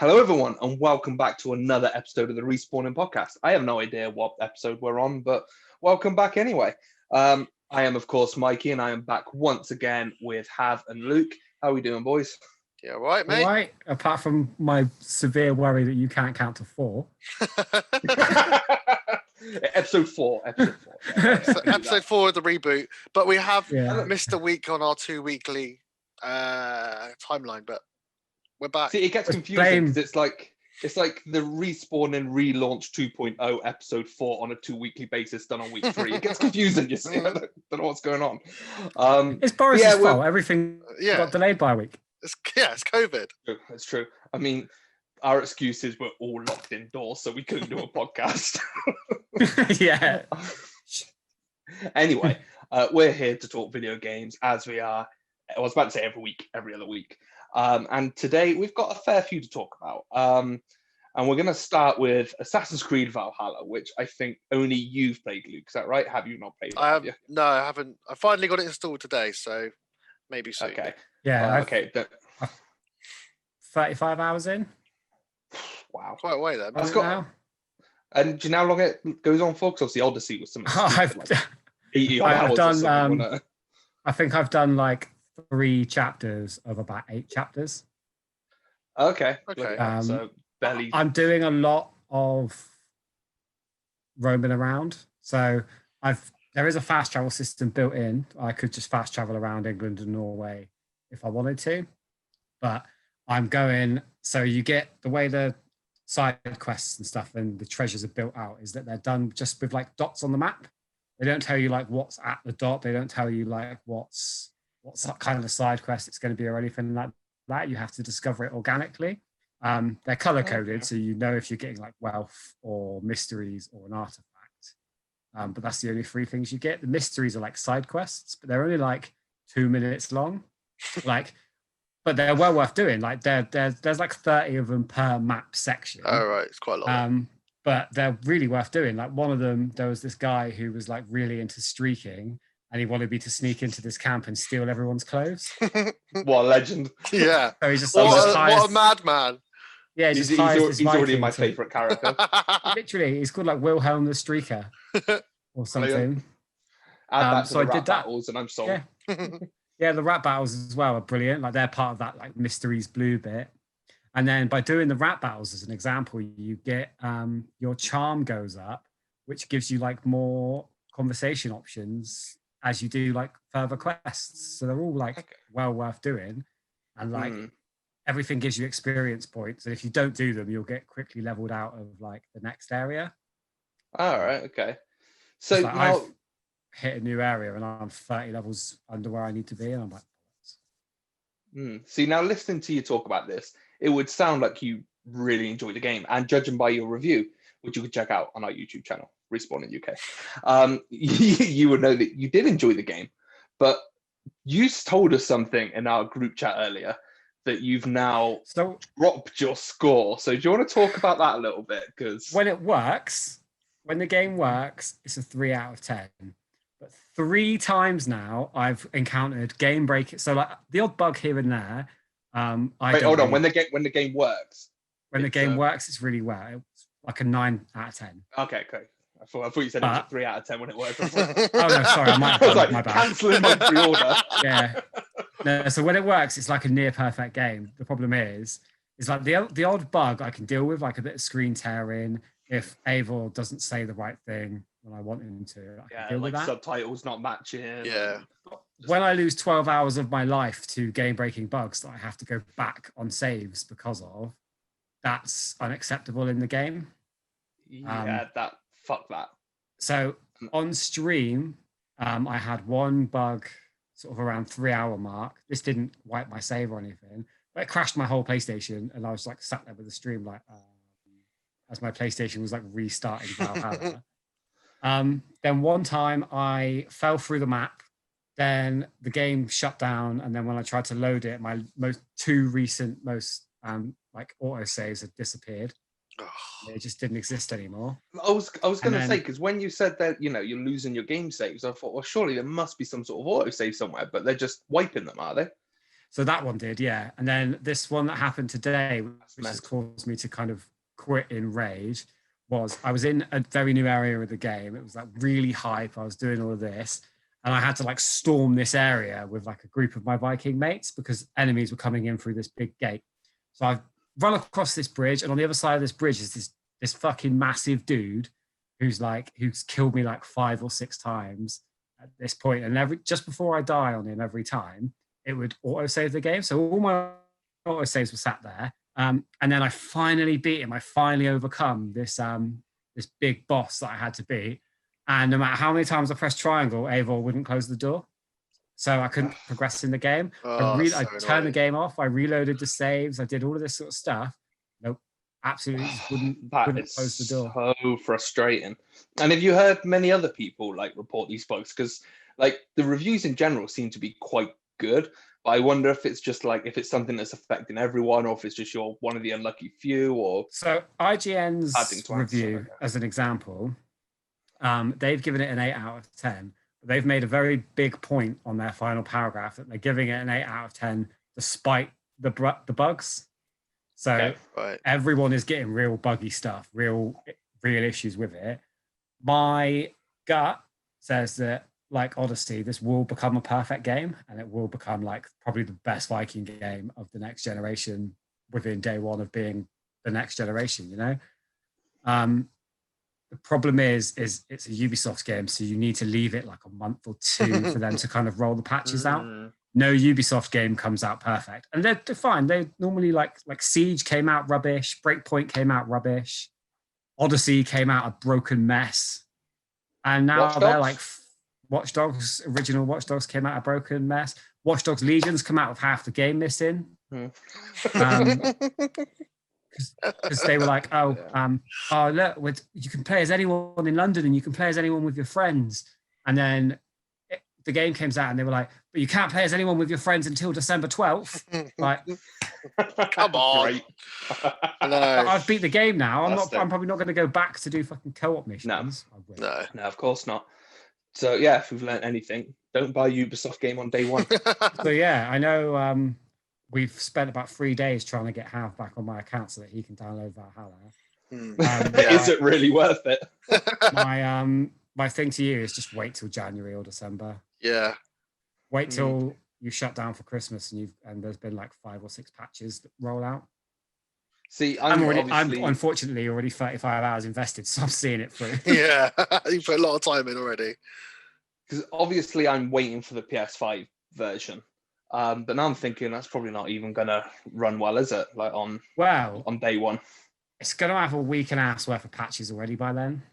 Hello, everyone, and welcome back to another episode of the Respawning Podcast. I have no idea what episode we're on, but welcome back anyway. I am, of course, Mikey, and I am back once again with Hav and Luke. How are we doing, boys? Yeah, right, mate. All right, apart from my severe worry that you can't count to 4. Episode 4. Episode 4 of the reboot. But we have Yeah. missed a week on our 2-weekly timeline, but we're back. See, it gets confusing because it's like the Respawn and Relaunch 2.0 episode 4 on a 2-weekly basis done on week 3. It gets confusing, you see. I don't know what's going on. It's Boris's fault. Everything got delayed by a week. It's COVID. It's true. I mean, our excuses were all locked indoors, so we couldn't do a podcast. Yeah. Anyway, we're here to talk video games as we are. I was about to say every other week. And today we've got a fair few to talk about. And we're going to start with Assassin's Creed Valhalla, which I think only you've played, Luke. Is that right? Have you not played it? No, I haven't. I finally got it installed today, so maybe soon. Okay. Yeah. Okay. 35 hours in. Wow. Quite a way then. And do you know how long it goes on for? Because obviously Odyssey was something like 80 hours or something, I think I've done like 3 chapters of about 8 chapters. Okay. So barely. I'm doing a lot of roaming around. So there is a fast travel system built in. I could just fast travel around England and Norway if I wanted to. But I'm going, so you get the way the side quests and stuff and the treasures are built out is that they're done just with like dots on the map. They don't tell you like what's at the dot. They don't tell you like what's kind of the side quest it's going to be or anything like that. You have to discover it organically. They're color coded, so you know if you're getting like wealth or mysteries or an artifact. But that's the only 3 things you get. The mysteries are like side quests, but they're only like 2 minutes long. But they're well worth doing. Like there's like 30 of them per map section. Oh right, it's quite a lot. But they're really worth doing. Like one of them, there was this guy who was like really into streaking, and he wanted me to sneak into this camp and steal everyone's clothes. What a legend! Yeah, so he's just what a madman. Yeah, he's already my favourite character. Literally, he's called like Wilhelm the Streaker or something. Add that to so the I did rap that. Battles, and I'm sold. Yeah, the rap battles as well are brilliant. Like they're part of that like mysteries blue bit. And then by doing the rap battles as an example, you get your charm goes up, which gives you like more conversation options as you do like further quests. So they're all like well worth doing. And like everything gives you experience points. And if you don't do them, you'll get quickly leveled out of like the next area. All right, okay. So like now I've hit a new area and I'm 30 levels under where I need to be. And I'm like, see, now listening to you talk about this, it would sound like you really enjoyed the game. And judging by your review, which you could check out on our YouTube channel, Respawn in UK, you would know that you did enjoy the game. But you told us something in our group chat earlier that you've now dropped your score. So do you want to talk about that a little bit? Because when the game works, it's a 3 out of 10. But 3 times now I've encountered game breaking. So like the odd bug here and there. Hold on. When the game works. When the game works, it's really well. It's like a 9 out of 10. Okay. I thought you said it was a 3 out of 10 when it worked. Oh no, sorry, I might have my bad. Cancelling my pre-order. Yeah. No, so when it works, it's like a near perfect game. The problem is like the odd bug I can deal with, like a bit of screen tearing. If Eivor doesn't say the right thing when I want him to, I can deal with that. Subtitles not matching. Yeah. When I lose 12 hours of my life to game-breaking bugs that I have to go back on saves because of, that's unacceptable in the game. Yeah, fuck that. So on stream, I had one bug sort of around 3-hour mark. This didn't wipe my save or anything, but it crashed my whole PlayStation, and I was like sat there with the stream like as my PlayStation was like restarting Valhalla. Then one time I fell through the map, then the game shut down, and then when I tried to load it, my 2 recent like auto saves had disappeared. It just didn't exist anymore. I was going to say, because when you said that you're losing your game saves, I thought, well, surely there must be some sort of auto save somewhere, but they're just wiping them, are they? So that one did, yeah. And then this one that happened today, which has caused me to kind of quit in rage, was I was in a very new area of the game. It was like really hype. I was doing all of this, and I had to like storm this area with like a group of my Viking mates because enemies were coming in through this big gate. So I've run across this bridge, and on the other side of this bridge is this fucking massive dude who's killed me like 5 or 6 times at this point. And just before I die on him every time, it would auto-save the game. So all my auto-saves were sat there. And then I finally beat him. I finally overcome this big boss that I had to beat. And no matter how many times I pressed triangle, Eivor wouldn't close the door. So I couldn't progress in the game. I turned the game off. I reloaded the saves. I did all of this sort of stuff. Nope. Absolutely just wouldn't close the door. So frustrating. And have you heard many other people like report these bugs? Because like the reviews in general seem to be quite good. But I wonder if it's just like if it's something that's affecting everyone, or if it's just you're one of the unlucky few. Or so IGN's review, as an example, they've given it an 8 out of 10. They've made a very big point on their final paragraph that they're giving it an 8 out of 10 despite the bugs. So everyone is getting real buggy stuff, real issues with it. My gut says that, like Odyssey, this will become a perfect game, and it will become like probably the best Viking game of the next generation within day one of being the next generation, you know? The problem is it's a Ubisoft game, so you need to leave it like a month or 2 for them to kind of roll the patches out. No Ubisoft game comes out perfect, and they're fine. They normally like Siege came out rubbish, Breakpoint came out rubbish, Odyssey came out a broken mess, and now they're like original Watch Dogs came out a broken mess. Watch Dogs Legions come out with half the game missing. Because they were like, look, you can play as anyone in London and you can play as anyone with your friends. And then the game comes out and they were like, but you can't play as anyone with your friends until December 12th. Like, come on. I've beat the game now. I'm probably not going to go back to do fucking co-op missions. No, of course not. So yeah, if we've learned anything, don't buy a Ubisoft game on day one. So yeah, I know we've spent about 3 days trying to get Hav back on my account so that he can download Valhalla. Is it really worth it? My thing to you is just wait till January or December. Yeah. Wait till you shut down for Christmas and there's been like 5 or 6 patches that roll out. See, I'm unfortunately already 35 hours invested, so I'm seeing it through. Yeah, you put a lot of time in already. Because obviously I'm waiting for the PS5 version. But now I'm thinking that's probably not even going to run well, is it? Like on day one. It's going to have a week and a half's worth of patches already by then.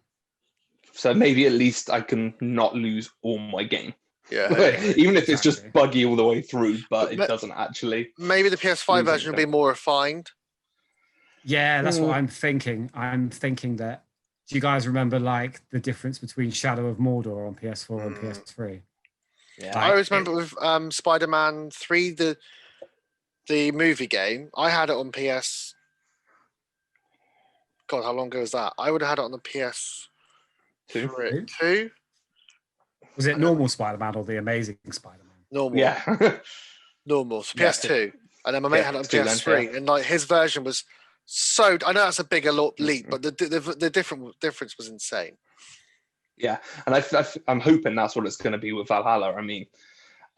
So maybe at least I can not lose all my game. Yeah. Even if it's just buggy all the way through, but it doesn't actually. Maybe the PS5 version will be more refined. Yeah, that's what I'm thinking. I'm thinking that. Do you guys remember like the difference between Shadow of Mordor on PS4 and PS3? Yeah, I always remember with Spider-Man 3, the movie game. I had it on PS. God, how long ago was that? I would have had it on the PS2. Two? Was it normal Spider-Man or the Amazing Spider-Man? Normal. Yeah. Normal. So PS2, and then my mate had it on PS3, and like his version was so. I know that's a bigger leap, but the difference was insane. Yeah, and I'm hoping that's what it's going to be with Valhalla. I mean,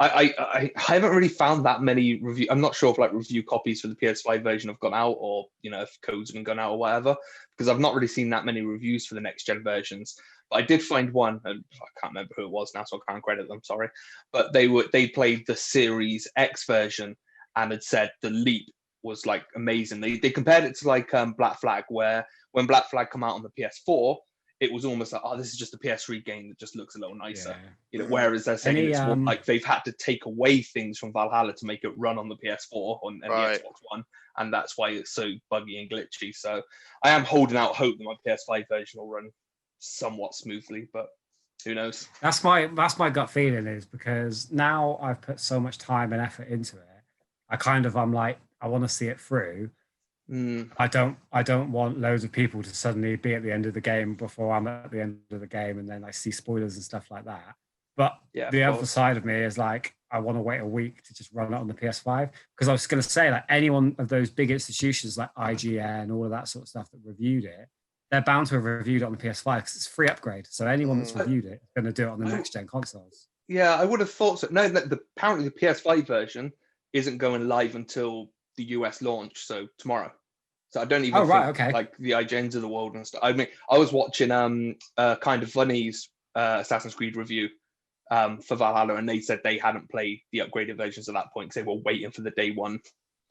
I haven't really found that many review. I'm not sure if like review copies for the PS5 version have gone out, or if codes have been gone out or whatever, because I've not really seen that many reviews for the next gen versions. But I did find one, and I can't remember who it was now, so I can't credit them. Sorry, but they played the Series X version and had said the leap was like amazing. They compared it to like Black Flag, where when Black Flag come out on the PS4. It was almost like, this is just a PS3 game that just looks a little nicer. Yeah. Whereas they're saying it's more like they've had to take away things from Valhalla to make it run on the PS4 and the Xbox One, and that's why it's so buggy and glitchy. So I am holding out hope that my PS5 version will run somewhat smoothly, but who knows? That's my gut feeling, is because now I've put so much time and effort into it. I'm like, I want to see it through. I don't want loads of people to suddenly be at the end of the game before I'm at the end of the game, and then I see spoilers and stuff like that. But the other side of me is like, I want to wait a week to just run it on the PS5. Because I was going to say, like, any one of those big institutions like IGN, all of that sort of stuff that reviewed it, they're bound to have reviewed it on the PS5 because it's a free upgrade. So anyone that's reviewed it is going to do it on the next-gen consoles. Yeah, I would have thought so. No, apparently the PS5 version isn't going live until the US launch, so tomorrow. So I don't even think like the IGNs of the world and stuff. I mean, I was watching Kind of Funny's Assassin's Creed review for Valhalla, and they said they hadn't played the upgraded versions at that point because they were waiting for the day one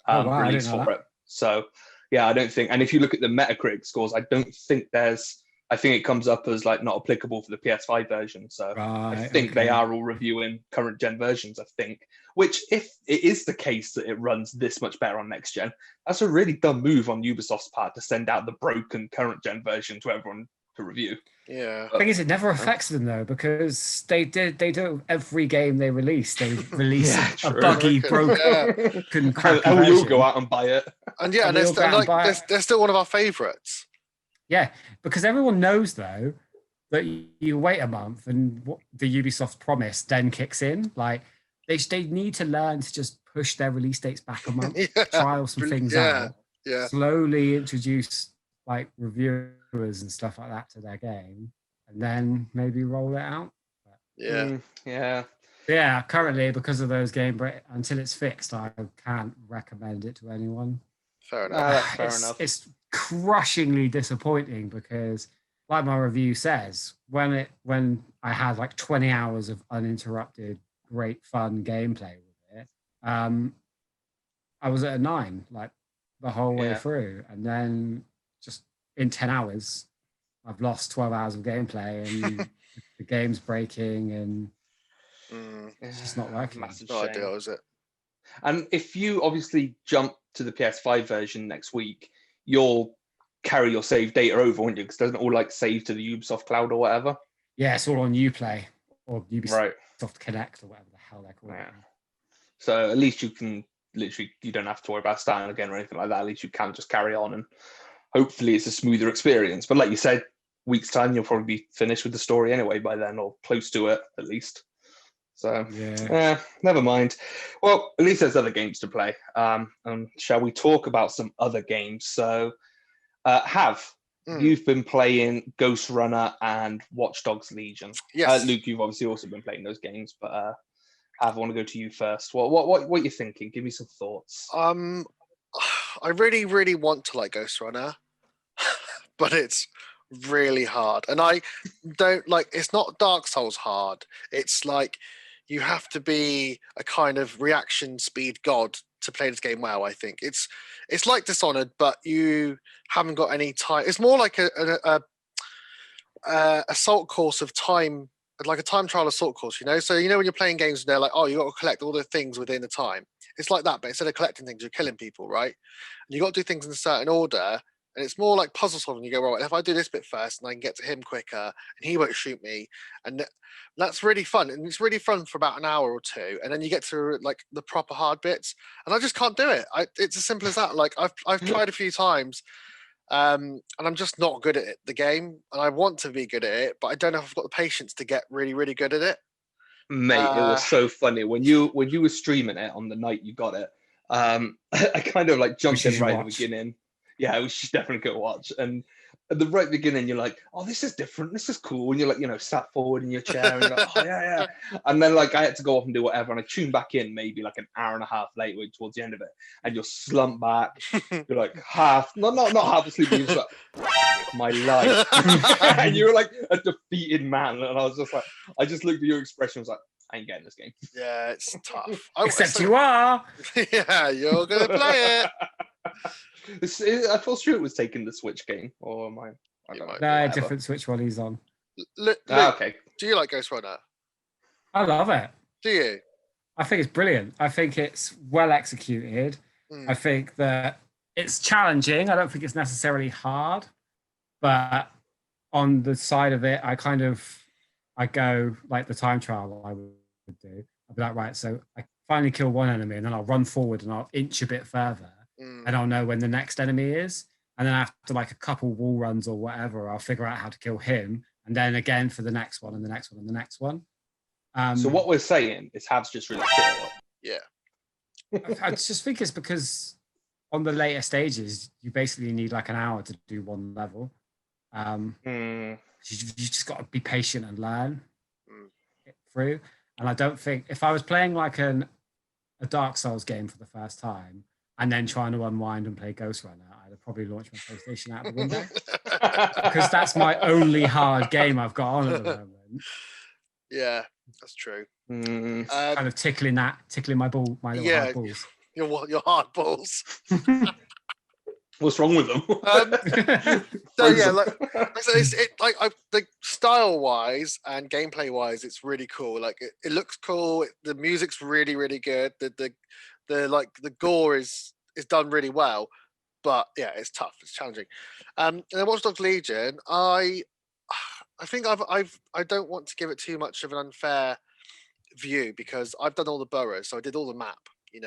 release for it. So yeah, I don't think. And if you look at the Metacritic scores, I don't think I think it comes up as like not applicable for the PS5 version. So I think they are all reviewing current gen versions, I think. Which, if it is the case that it runs this much better on next gen, that's a really dumb move on Ubisoft's part to send out the broken current gen version to everyone to review. Yeah. The thing is, it never affects them though, because they do it with every game they release. They release a buggy, broken, crappy and we'll go out and buy it. And they're still one of our favourites. Yeah, because everyone knows though that you wait a month and what the Ubisoft promise then kicks in. Like they need to learn to just push their release dates back a month, trial some things out, slowly introduce like reviewers and stuff like that to their game, and then maybe roll it out. Yeah. Currently, because of those until it's fixed, I can't recommend it to anyone. Fair enough. Fair enough. It's crushingly disappointing because, like my review says, when I had like 20 hours of uninterrupted, great fun gameplay with it, I was at a 9 like the whole way through, and then just in 10 hours, I've lost 12 hours of gameplay, and the game's breaking, and it's just not working. That's not ideal, is it? And if you obviously jump to the PS5 version next week, you'll carry your save data over, won't you? Because doesn't it all like save to the Ubisoft cloud or whatever? Yeah, it's all on Uplay or Ubisoft Connect or whatever the hell they're called. Yeah. So at least you can you don't have to worry about starting again or anything like that. At least you can just carry on, and hopefully it's a smoother experience. But like you said, week's time, you'll probably be finished with the story anyway by then, or close to it at least. So never mind. Well, at least there's other games to play. Shall we talk about some other games? So you've been playing Ghost Runner and Watch Dogs Legion. Yes. Luke, you've obviously also been playing those games, but I want to go to you first. What are you thinking? Give me some thoughts. I really, really want to like Ghost Runner, but it's really hard. And I don't like, it's not Dark Souls hard. It's like you have to be a kind of reaction speed god to play this game well, I think. It's like Dishonored, but you haven't got any time. It's more like a assault course of time, like a time trial assault course, you know? So, you know, when you're playing games, they're like, oh, you got to collect all the things within the time. It's like that, but instead of collecting things, you're killing people, right? And you got to do things in a certain order. And it's more like puzzle solving. You go, right, if I do this bit first and I can get to him quicker and he won't shoot me. And that's really fun. And it's really fun for about an hour or two. And then you get to like the proper hard bits. And I just can't do it. It's as simple as that. Like I've tried a few times and I'm just not good at it, the game. And I want to be good at it, but I don't know if I've got the patience to get really, really good at it. Mate, it was so funny. When you were streaming it on the night you got it, I kind of like jumped in right at the beginning. Yeah, we should definitely go watch. And at the right beginning, you're like, oh, this is different. This is cool. And you're like, you know, sat forward in your chair and you're like, oh, yeah. And then like I had to go off and do whatever. And I tuned back in maybe like an hour and a half later towards the end of it. And you're slumped back. You're like not half asleep. You're just like, my life. And you were like a defeated man. And I was just like, I just looked at your expression. I was like, I ain't getting this game. Yeah, it's tough. Except you are. Yeah, you're going to play it. I thought Stuart was taking the Switch game, or am I don't know. No, different Switch one he's on. Luke, okay. Do you like Ghost Runner? I love it. Do you? I think it's brilliant. I think it's well executed. I think that it's challenging. I don't think it's necessarily hard, but on the side of it, I go like the time trial I would do. I'd be like, right, so I finally kill one enemy, and then I'll run forward and I'll inch a bit further. And I'll know when the next enemy is. And then after like a couple wall runs or whatever, I'll figure out how to kill him. And then again for the next one and the next one and the next one. So what we're saying is Hav's just really fit it up. Yeah. I just think it's because on the later stages, you basically need like an hour to do one level. You just got to be patient and learn it through. And I don't think if I was playing like a Dark Souls game for the first time and then trying to unwind and play Ghost Runner, I'd have probably launched my PlayStation out the window because that's my only hard game I've got on at the moment. Yeah, that's true. Kind of tickling my little hard balls. Your hard balls. What's wrong with them? So yeah, like style wise and gameplay wise, it's really cool. Like it looks cool. The music's really, really good. The gore is done really well. But yeah, it's tough. It's challenging. And then Watch Dogs Legion, I think I don't want to give it too much of an unfair view because I've done all the boroughs, so I did all the map.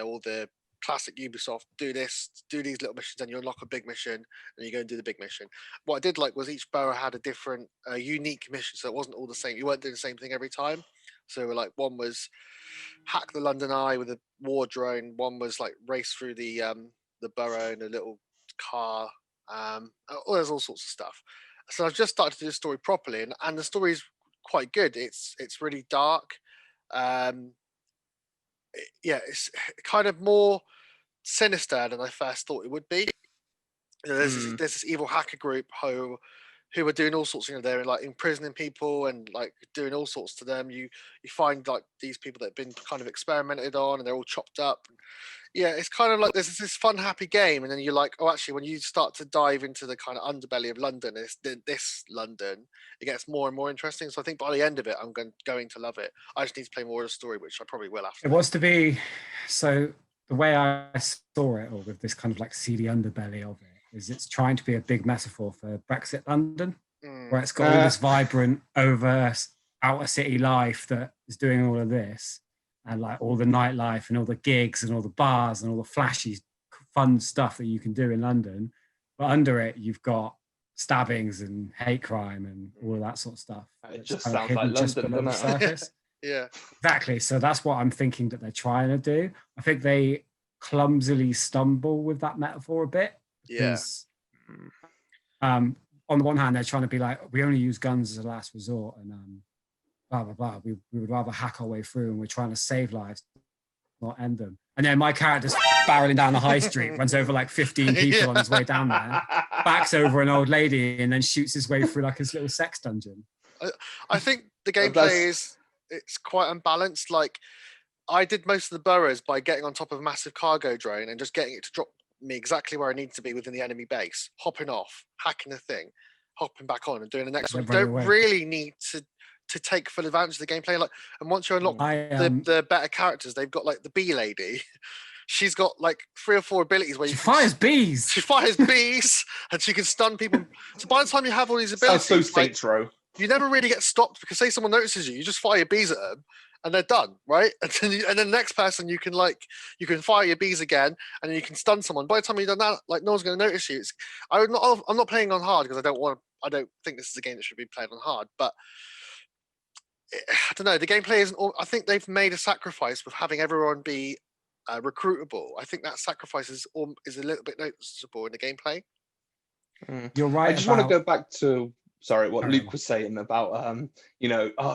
All the classic Ubisoft, do this, do these little missions, and you unlock a big mission, and you go and do the big mission. What I did like was each borough had a different, unique mission, so it wasn't all the same. You weren't doing the same thing every time. So like one was hack the London Eye with a war drone. One was like race through the borough in a little car. There's all sorts of stuff. So I've just started to do the story properly, and the story is quite good. It's really dark. It's kind of more sinister than I first thought it would be. There's this evil hacker group who are doing all sorts of, they're like imprisoning people and like doing all sorts to them. You find like these people that have been kind of experimented on and they're all chopped up. Yeah, it's kind of like there's this fun, happy game, and then you're like, oh, actually, when you start to dive into the kind of underbelly of London, this London, it gets more and more interesting. So I think by the end of it, I'm going to love it. I just need to play more of the story, which I probably will after. It was to be, so the way I saw it, or with this kind of like seedy underbelly of it, is it's trying to be a big metaphor for Brexit London, where it's got all this vibrant, outer city life that is doing all of this. And like all the nightlife and all the gigs and all the bars and all the flashy, fun stuff that you can do in London. But under it, you've got stabbings and hate crime and all of that sort of stuff. It just sounds like London, doesn't it? Surface. Yeah. Exactly. So that's what I'm thinking that they're trying to do. I think they clumsily stumble with that metaphor a bit. Because, on the one hand, they're trying to be like, we only use guns as a last resort and blah, blah, blah. We would rather hack our way through and we're trying to save lives, not end them. And then my character's barreling down the high street, runs over like 15 people on his way down there, backs over an old lady and then shoots his way through like his little sex dungeon. I think the gameplay it's quite unbalanced. Like I did most of the boroughs by getting on top of a massive cargo drone and just getting it to drop me exactly where I need to be within the enemy base, hopping off, hacking the thing, hopping back on and doing the next one. You don't really need to take full advantage of the gameplay. Like, and once you unlock the better characters, they've got like the bee lady. She's got like 3 or 4 abilities where she fires bees. She fires bees, and she can stun people. So by the time you have all these abilities, sounds so Saints Row. You never really get stopped because say someone notices you just fire your bees at them, and they're done, right? And then the next person you can fire your bees again, and then you can stun someone. By the time you've done that, like no one's going to notice you. I'm not playing on hard because I don't think this is a game that should be played on hard, but. I don't know. The gameplay isn't. I think they've made a sacrifice with having everyone be recruitable. I think that sacrifice is a little bit noticeable in the gameplay. You're right. I just want to go back to what Luke was saying about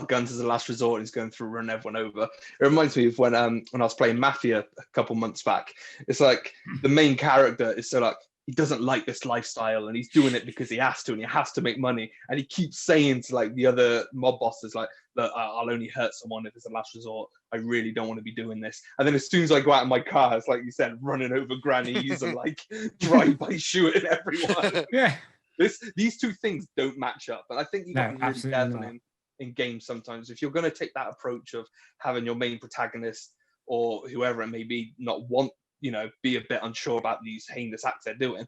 guns as a last resort. He's going through run everyone over. It reminds me of when I was playing Mafia a couple months back. It's like the main character is so like. He doesn't like this lifestyle and he's doing it because he has to and he has to make money. And he keeps saying to like the other mob bosses, like, look, I'll only hurt someone if it's a last resort. I really don't want to be doing this. And then as soon as I go out in my car, it's like you said, running over grannies and like drive-by shooting everyone. Yeah. These two things don't match up. And I think you got to be really careful in games sometimes. If you're going to take that approach of having your main protagonist or whoever it may be not want, be a bit unsure about these heinous acts they're doing,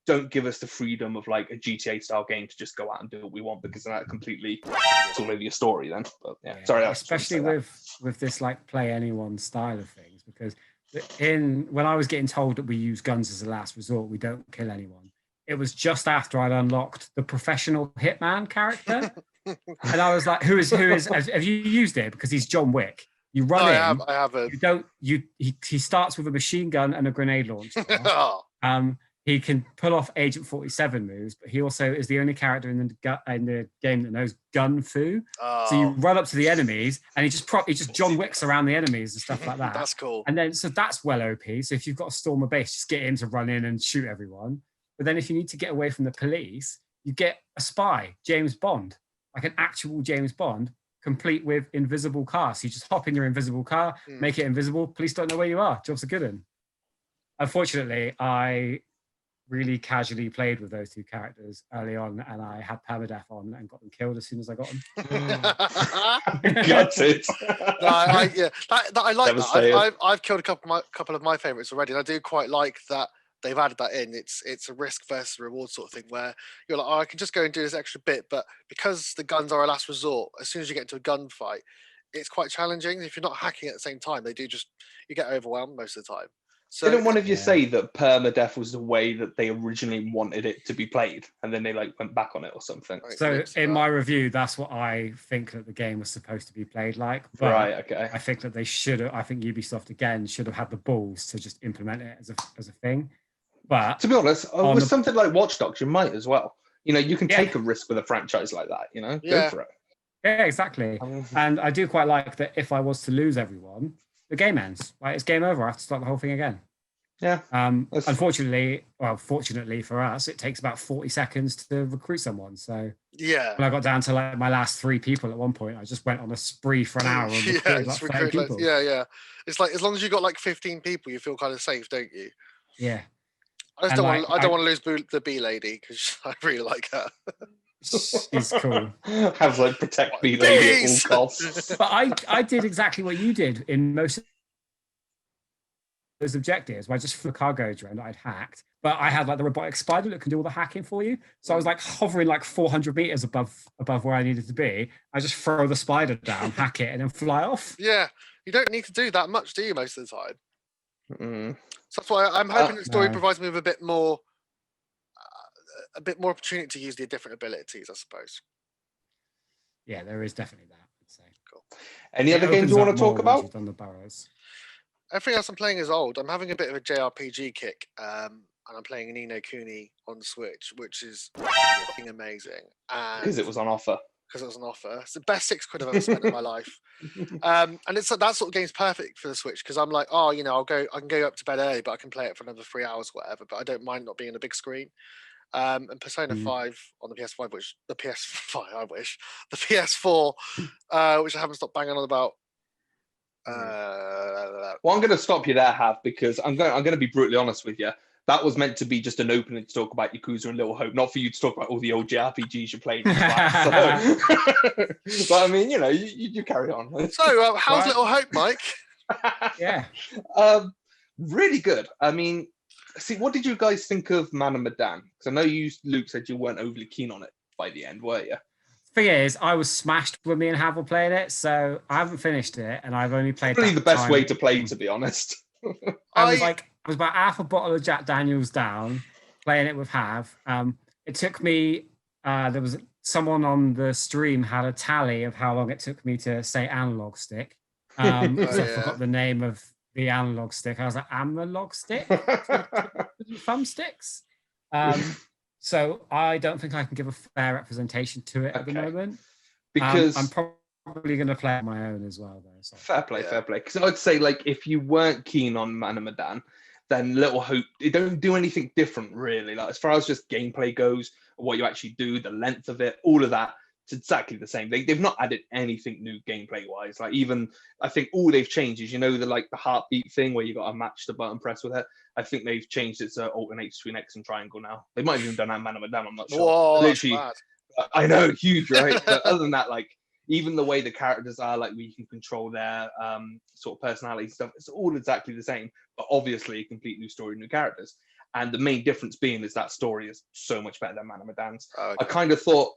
don't give us the freedom of like a GTA style game to just go out and do what we want, because that completely it's all over your story then. But yeah. Sorry, especially with this like play anyone style of things, because when I was getting told that we use guns as a last resort, we don't kill anyone, it was just after I'd unlocked the professional hitman character. And I was like, who is? Have you used it? Because he's John Wick. You run in. I haven't. You don't. He starts with a machine gun and a grenade launcher. He can pull off Agent 47 moves, but he also is the only character in the game that knows gun fu. Oh. So you run up to the enemies and he just John Wicks around the enemies and stuff like that. That's cool. And then so that's well OP. So if you've got to storm a base, just get him to run in and shoot everyone. But then if you need to get away from the police, you get a spy, James Bond, like an actual James Bond, complete with invisible car. So you just hop in your invisible car, make it invisible. Police don't know where you are. Job's a good one. Unfortunately, I really casually played with those two characters early on, and I had permadeath on and got them killed as soon as I got them. Got it. I like that. I've killed a couple of my favorites already, and I do quite like that they've added that in. It's a risk versus reward sort of thing where you're like, oh, I can just go and do this extra bit, but because the guns are a last resort, as soon as you get into a gunfight, it's quite challenging. If you're not hacking at the same time, you get overwhelmed most of the time. So, didn't one of you say that permadeath was the way that they originally wanted it to be played, and then they went back on it or something? So in my review, that's what I think that the game was supposed to be played like. But right. Okay. I think that they should have. I think Ubisoft again should have had the balls to just implement it as a thing. But to be honest, with something like Watch Dogs, you might as well. You can take a risk with a franchise like that. Go for it. Yeah, exactly. And I do quite like that. If I was to lose everyone, the game ends. Right, it's game over. I have to start the whole thing again. Yeah. Fortunately for us, it takes about 40 seconds to recruit someone. So yeah, when I got down to like my last 3 people at one point, I just went on a spree for an hour and recruited like 30 people. Yeah. It's like as long as you got like 15 people, you feel kind of safe, don't you? Yeah. I don't want to lose the bee lady because I really like her. She's cool. Have like protect bee lady at all costs. But I did exactly what you did in most of those objectives, where I just flew a cargo drone that I'd hacked, but I had like the robotic spider that can do all the hacking for you. So I was like hovering like 400 meters above where I needed to be. I just throw the spider down, hack it, and then fly off. Yeah, you don't need to do that much, do you? Most of the time. Mm. So that's why I'm hoping the story provides me with a bit more opportunity to use the different abilities, I suppose. Yeah, there is definitely that. I'd say. Cool. Any other games you want to talk about? On the barrows. Everything else I'm playing is old. I'm having a bit of a JRPG kick, and I'm playing Ni no Kuni on the Switch, which is amazing. Because it was on offer. Because it was on offer. It's the best £6 I've ever spent in my life. And it's that sort of game's perfect for the Switch because I'm like, I can go up to bed early, but I can play it for another 3 hours, whatever. But I don't mind not being on a big screen. And Persona 5 on the PS5, the PS4, which I haven't stopped banging on about. Well, I'm going to stop you there, Hav, because I'm going to be brutally honest with you. That was meant to be just an opening to talk about Yakuza and Little Hope, not for you to talk about all the old JRPGs you're playing. But I mean, you carry on. So, how's Little Hope, Mike? Yeah. Really good. I mean, see, what did you guys think of Man and Medan? Because I know Luke, said you weren't overly keen on it by the end, were you? Thing is, I was smashed when me and Hav were playing it, so I haven't finished it, and I've only played. Probably the best way to play, to be honest. I was about half a bottle of Jack Daniels down, playing it with Hav. It took me. There was someone on the stream had a tally of how long it took me to say analog stick. I forgot the name of the analog stick. I was like, analog stick, thumbsticks. So I don't think I can give a fair representation to it at the moment. Because I'm probably going to play on my own as well, though. So. Fair play. Because I'd say, like, if you weren't keen on Man and Medan, then Little Hope, it don't do anything different, really. Like, as far as just gameplay goes, what you actually do, the length of it, all of that, it's exactly the same. They've not added anything new gameplay-wise. Like, even, I think all they've changed is, the heartbeat thing where you got to match the button press with it. I think they've changed it to alternate between X and triangle now. They might have even done that in Man and Medan, I'm not sure. Whoa, literally, that's bad. I know, huge, right? But other than that, like, even the way the characters are, like, we can control their sort of personality stuff, it's all exactly the same, but obviously a complete new story, new characters. And the main difference being is that story is so much better than Man and Medan's. Okay. I kind of thought,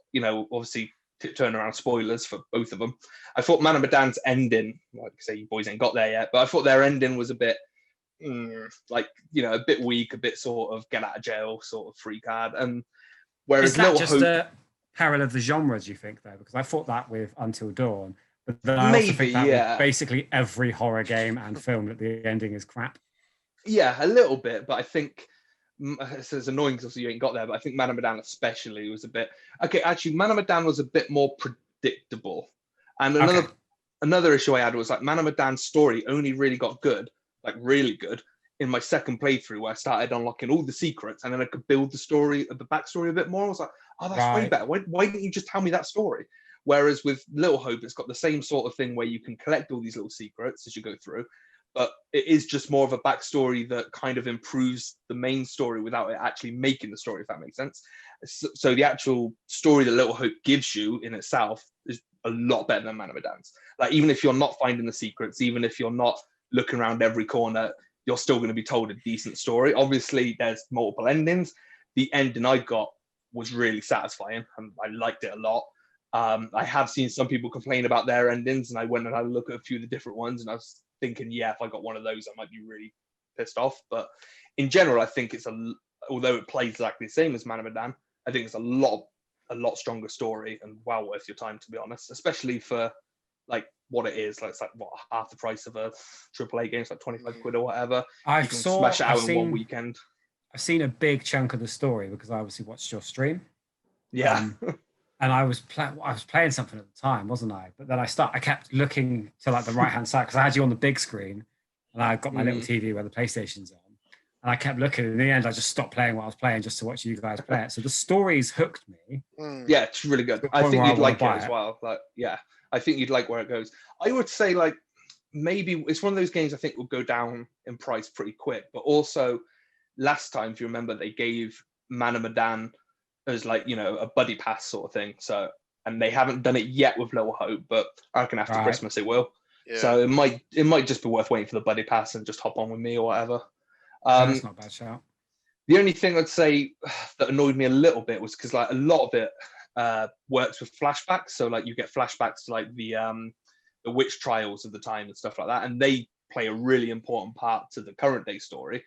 obviously, turnaround spoilers for both of them. I thought Man and Medan's ending, like I say, you boys ain't got there yet, but I thought their ending was a bit, a bit weak, a bit sort of get out of jail sort of free card. And whereas is that just a peril of the genre, do you think, though? Because I thought that with Until Dawn, but then I also think that with basically every horror game and film that the ending is crap. Yeah, a little bit, but I think it's annoying because you ain't got there, but I think Man of Medan especially was a bit... Okay, actually, Man of Medan was a bit more predictable. And another issue I had was like Man of Medan's story only really got good, like really good, in my second playthrough where I started unlocking all the secrets and then I could build the backstory a bit more. I was like, oh, that's way better. Why didn't you just tell me that story? Whereas with Little Hope, it's got the same sort of thing where you can collect all these little secrets as you go through, but it is just more of a backstory that kind of improves the main story without it actually making the story, if that makes sense. So the actual story that Little Hope gives you in itself is a lot better than Man of Medan's. Like, even if you're not finding the secrets, even if you're not looking around every corner, you're still going to be told a decent story. Obviously, there's multiple endings. The ending I got was really satisfying, and I liked it a lot. I have seen some people complain about their endings, and I went and had a look at a few of the different ones, and I was thinking, yeah, if I got one of those, I might be really pissed off. But in general, I think although it plays exactly the same as Man of Medan, I think it's a lot stronger story and well worth your time, to be honest, especially for like what it is. Like, it's like what, half the price of a AAA game. It's like 25 quid or whatever. You can smash it out in one weekend. I've seen a big chunk of the story because I obviously watched your stream. Yeah. And I was playing something at the time, wasn't I? But then I kept looking to like the right hand side because I had you on the big screen, and I got my little TV where the PlayStation's on, and I kept looking. And in the end, I just stopped playing what I was playing just to watch you guys play it. So the story's hooked me. Yeah, it's really good. I think you'd like it as well. Like, yeah, I think you'd like where it goes. I would say like maybe it's one of those games I think will go down in price pretty quick. But also, last time, if you remember, they gave Man of Medan as like, you know, a buddy pass sort of thing. So, and they haven't done it yet with Little Hope, but I reckon after Christmas it will. Yeah. So it might just be worth waiting for the buddy pass and just hop on with me or whatever. That's not a bad shout. The only thing I'd say that annoyed me a little bit was because like a lot of it works with flashbacks. So like you get flashbacks to like the witch trials of the time and stuff like that, and they play a really important part to the current day story.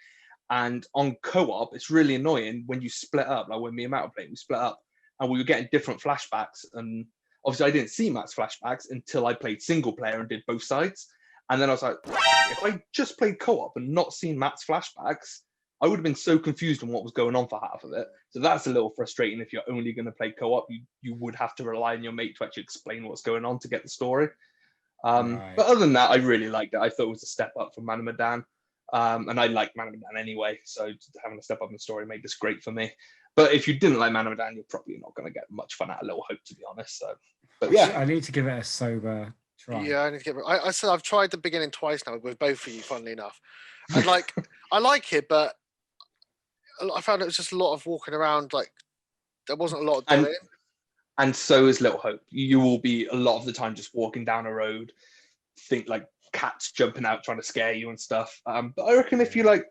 And on co-op, it's really annoying when you split up. Like when me and Matt were playing, we split up and we were getting different flashbacks. And obviously I didn't see Matt's flashbacks until I played single player and did both sides. And then I was like, if I just played co-op and not seen Matt's flashbacks, I would have been so confused on what was going on for half of it. So that's a little frustrating. If you're only going to play co-op, you would have to rely on your mate to actually explain what's going on to get the story. But other than that, I really liked it. I thought it was a step up from Man of Medan. And I like Man of Medan anyway, so having a step up in the story made this great for me. But if you didn't like Man of Medan, you're probably not going to get much fun out of Little Hope, to be honest. So, but yeah, I need to give it a sober try. Yeah, I need to give it. I said I've tried the beginning twice now with both of you, funnily enough. And like, I like it, but I found it was just a lot of walking around. Like, there wasn't a lot of doing. And so is Little Hope. You will be a lot of the time just walking down a road, think like cats jumping out trying to scare you and stuff. But I reckon if you like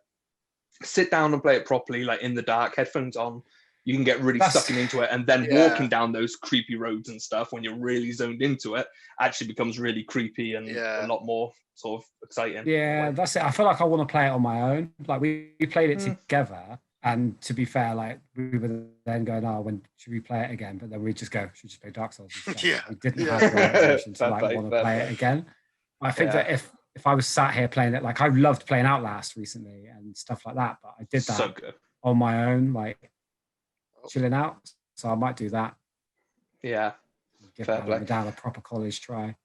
sit down and play it properly, like in the dark, headphones on, you can get really sucking into it, and then walking down those creepy roads and stuff when you're really zoned into it actually becomes really creepy and a lot more sort of exciting. Yeah, that's it. I feel like I want to play it on my own. Like we played it together, and to be fair, like we were then going, oh, when should we play it again? But then we just go, should we just play Dark Souls instead? We didn't have the motivation to like want to play it again. I think that if I was sat here playing it, like I loved playing Outlast recently and stuff like that, but I did that on my own, like chilling out. So I might do that. Yeah. Give down a proper college try.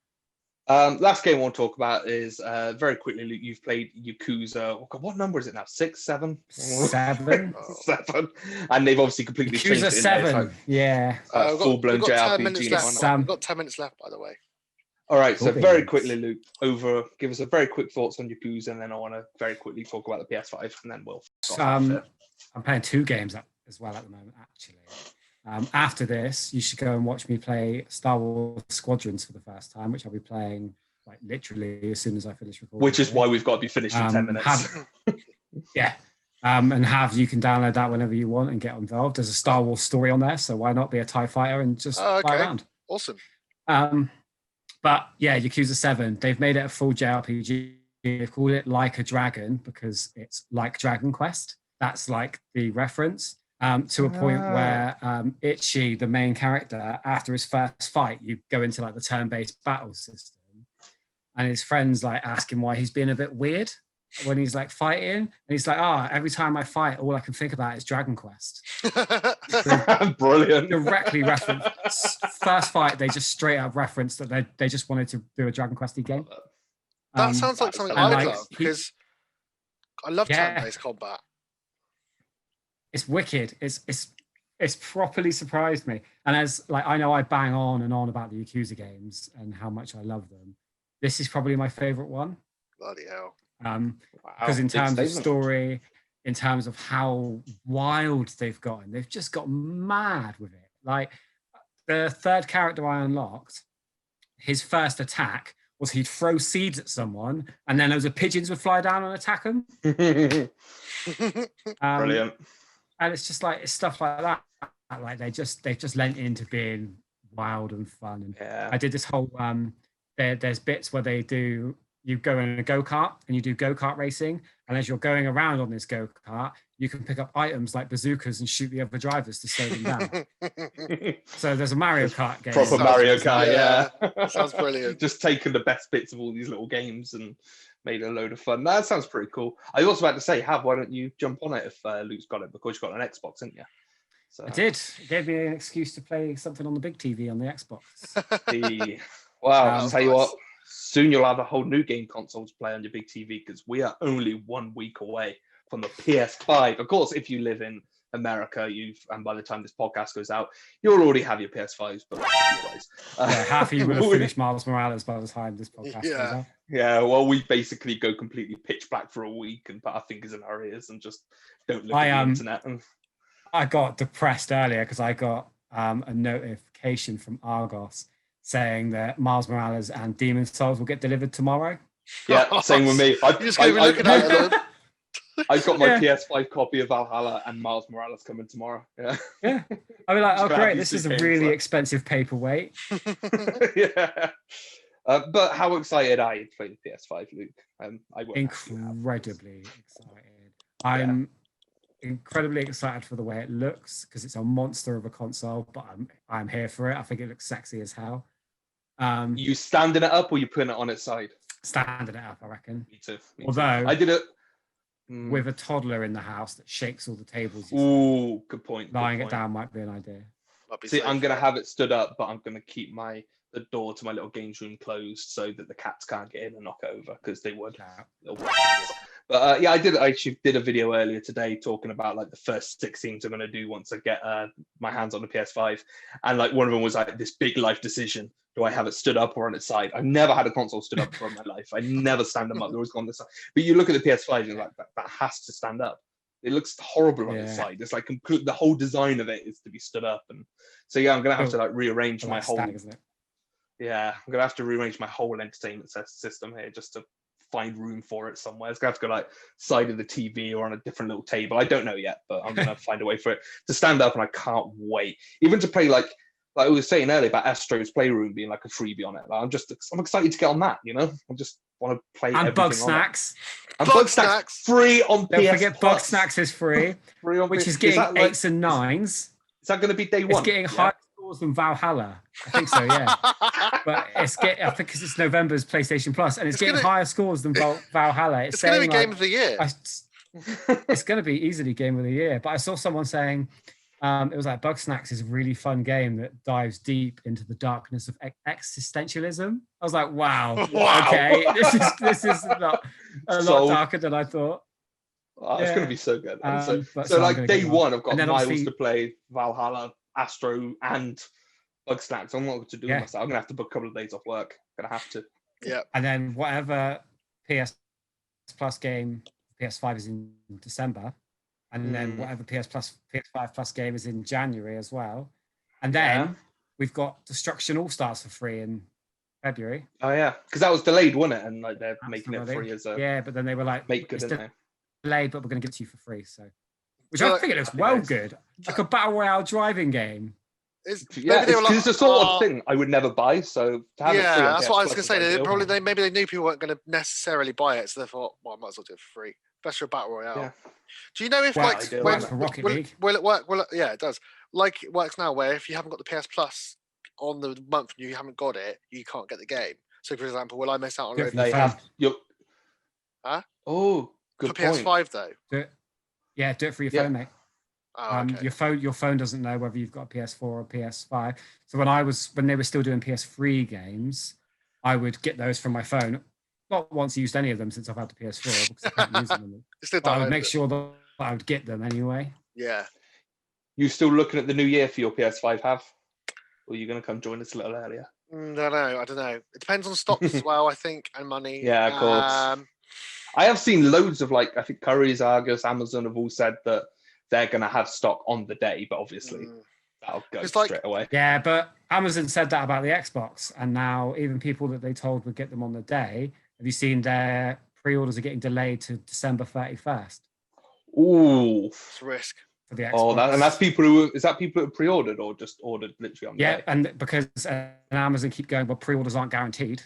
Last game I want to talk about is very quickly, Luke, you've played Yakuza. Oh God, what number is it now? 6, 7? 7. 7. And they've obviously completely changed it. Yakuza 7. Yeah. Full-blown JRPG. We've got 10 minutes left, by the way. All right, so very quickly, Luke, give us a very quick thoughts on Yakuza, and then I want to very quickly talk about the PS5, and then we'll. I'm playing 2 games as well at the moment, actually. After this, you should go and watch me play Star Wars Squadrons for the first time, which I'll be playing like literally as soon as I finish recording. Which is why we've got to be finished in 10 minutes. And you can download that whenever you want and get involved. There's a Star Wars story on there, so why not be a TIE fighter and just fly around? Awesome. But yeah, Yakuza 7, they've made it a full JRPG. They've called it Like a Dragon because it's like Dragon Quest. That's like the reference. to a point where Itchy, the main character, after his first fight, you go into like the turn-based battle system, and his friends like ask him why he's being a bit weird when he's like fighting, and he's like, every time I fight, all I can think about is Dragon Quest. Brilliant. Directly reference first fight, they just straight up reference that they just wanted to do a Dragon Questy game. That sounds like something I would love, because I love turn-based combat. It's wicked. It's properly surprised me. And as like I know I bang on and on about the Yakuza games and how much I love them. This is probably my favorite one. Bloody hell. Because in terms of story, in terms of how wild they've gotten, they've just got mad with it. Like the third character I unlocked, his first attack was he'd throw seeds at someone and then loads of pigeons would fly down and attack him. Brilliant. And it's just like, it's stuff like that. Like they've just lent into being wild and fun. And I did this whole, there's bits where you go in a go-kart and you do go-kart racing. And as you're going around on this go-kart, you can pick up items like bazookas and shoot the other drivers to slow them down. So there's a Mario Kart game. Proper Mario Kart, yeah. Sounds brilliant. Just taking the best bits of all these little games and made a load of fun. That sounds pretty cool. I was about to say, why don't you jump on it if Luke's got it? Because you've got an Xbox, haven't you? So. I did. It gave me an excuse to play something on the big TV on the Xbox. I'll tell you what. Soon you'll have a whole new game console to play on your big TV, because we are only 1 week away from the PS5. Of course, if you live in America, and by the time this podcast goes out, you'll already have your PS5s. But half of you will have finished Miles Morales by the time this podcast goes out. Yeah, well, we basically go completely pitch black for a week and put our fingers in our ears and just don't look at the internet. I got depressed earlier because I got a notification from Argos saying that Miles Morales and Demon's Souls will get delivered tomorrow. Yeah, same with me. I've got my PS5 copy of Valhalla and Miles Morales coming tomorrow. Yeah. I mean, like, great, this is a really expensive paperweight. Yeah. But how excited are you to play the PS5, Luke? Incredibly excited. I'm incredibly excited for the way it looks, because it's a monster of a console, but I'm here for it. I think it looks sexy as hell. You standing it up or you putting it on its side? Standing it up, I reckon. Me too. Although I did it with a toddler in the house that shakes all the tables. Ooh, good point. Lying it down might be an idea. See, I'm going to have it stood up, but I'm going to keep the door to my little games room closed so that the cats can't get in and knock it over, because they would. But I actually did a video earlier today talking about like the first 6 things I'm going to do once I get my hands on the PS5. And like one of them was like this big life decision. Do I have it stood up or on its side? I've never had a console stood up before in my life. I never stand them up. They're always gone this side. But you look at the PS5 and you're like, that has to stand up. It looks horrible on its side. It's like the whole design of it is to be stood up. And so, I'm going to have to like rearrange my whole... Isn't it? Yeah, I'm going to have to rearrange my whole entertainment system here just to find room for it somewhere. It's going to have to go like side of the TV or on a different little table. I don't know yet, but I'm going to find a way for it to stand up, and I can't wait. Even to play like I was saying earlier about Astro's Playroom being like a freebie on it. Like, I'm excited to get on that, I just want to play and Bug Snacks. And Bug Snacks free on PS Don't forget Bug Snacks is free, free on which is getting 8s and 9s. Is that going to be day one? It's getting higher scores than Valhalla. I think so, yeah. But I think because it's November's PlayStation Plus, and it's getting higher scores than Valhalla. It's going to be Game of the Year. It's going to be easily Game of the Year. But I saw someone saying it was like Bug Snacks is a really fun game that dives deep into the darkness of existentialism. I was like, wow. Okay, this is not a lot darker than I thought. Oh, it's going to be so good. So like day one, I've got Miles to play, Valhalla, Astro, and Bug Snacks. I'm not going to do myself. I'm going to have to book a couple of days off work. I'm going to have to. Yeah. And then whatever PS Plus game, PS5 is in December. And then whatever PS5 Plus game is in January as well. And then we've got Destruction All Stars for free in February. Oh yeah, because that was delayed, wasn't it? And like they're making it free as a but then they were like, make good, didn't they? Delayed, but we're going to give it to you for free. So, which I think it looks good, like a battle royale driving game. It's the sort of thing I would never buy. So to have it free that's what I was going to say. Maybe they knew people weren't going to necessarily buy it, so they thought, well, I might as well do it for free. Best for a battle royale. Yeah. Do you know if Well, like it works for Rocket League. Will it work? Yeah, it does. Like it works now, where if you haven't got the PS Plus on the month and you haven't got it, you can't get the game. So, for example, will I miss out on Yeah, for They your have your. Huh? Oh, good for point. PS5 though? Do it for your Yeah. phone, mate. Oh, okay. Your phone doesn't know whether you've got a PS4 or a PS5. So when they were still doing PS3 games, I would get those from my phone. Not once used any of them since I've had the PS4 because I can't use them. But I would make sure that I would get them anyway. Yeah. You still looking at the new year for your PS5, Have? Or are you going to come join us a little earlier? I don't know. It depends on stocks as well, I think, and money. Yeah, of course. I have seen loads of I think Currys, Argus, Amazon have all said that they're going to have stock on the day, but obviously that'll go straight away. Yeah, but Amazon said that about the Xbox, and now even people that they told would get them on the day, have you seen their pre-orders are getting delayed to December 31st? Ooh. It's a risk. For the Xbox. Oh, that's people who have pre-ordered or just ordered literally on the day? And because Amazon keep going, well, pre-orders aren't guaranteed.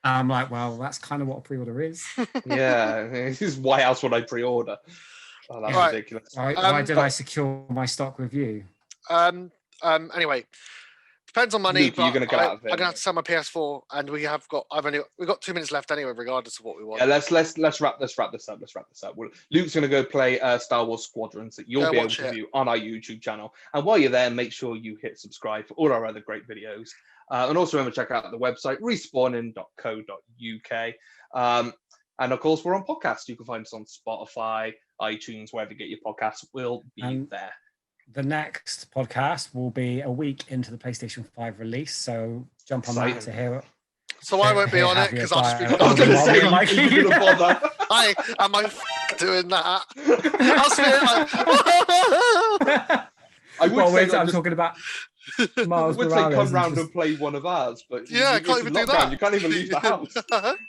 I'm like, well, that's kind of what a pre-order is. Yeah, this is why else would I pre-order? Oh, that's ridiculous. Why did I secure my stock with you? Anyway, depends on money. Luke, you're going to get out of it. I'm going to have to sell my PS4, and we've got 2 minutes left anyway, regardless of what we want. Yeah, let's wrap this up. Well, Luke's going to go play Star Wars Squadrons that you'll be able to view on our YouTube channel. And while you're there, make sure you hit subscribe for all our other great videos. And also remember to check out the website, respawning.co.uk. And of course, we're on podcasts. You can find us on Spotify, iTunes, wherever you get your podcasts. We'll be there. The next podcast will be a week into the PlayStation 5 release. So jump on that to hear it. So I won't be on it because I'll just be I was going to say, are you going to bother? Am I doing that? I'm talking about Miles would Morales. Say come round and play one of ours, but I can't even do that. You can't even leave the house.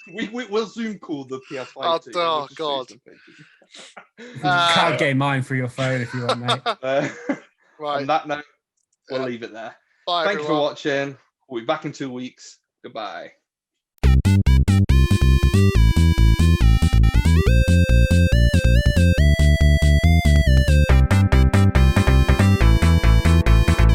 We'll Zoom call the PS5. Oh God! Can't get mine through your phone if you want, mate. Right. On that note, we'll leave it there. Bye, Thank you for watching. We'll be back in 2 weeks. Goodbye.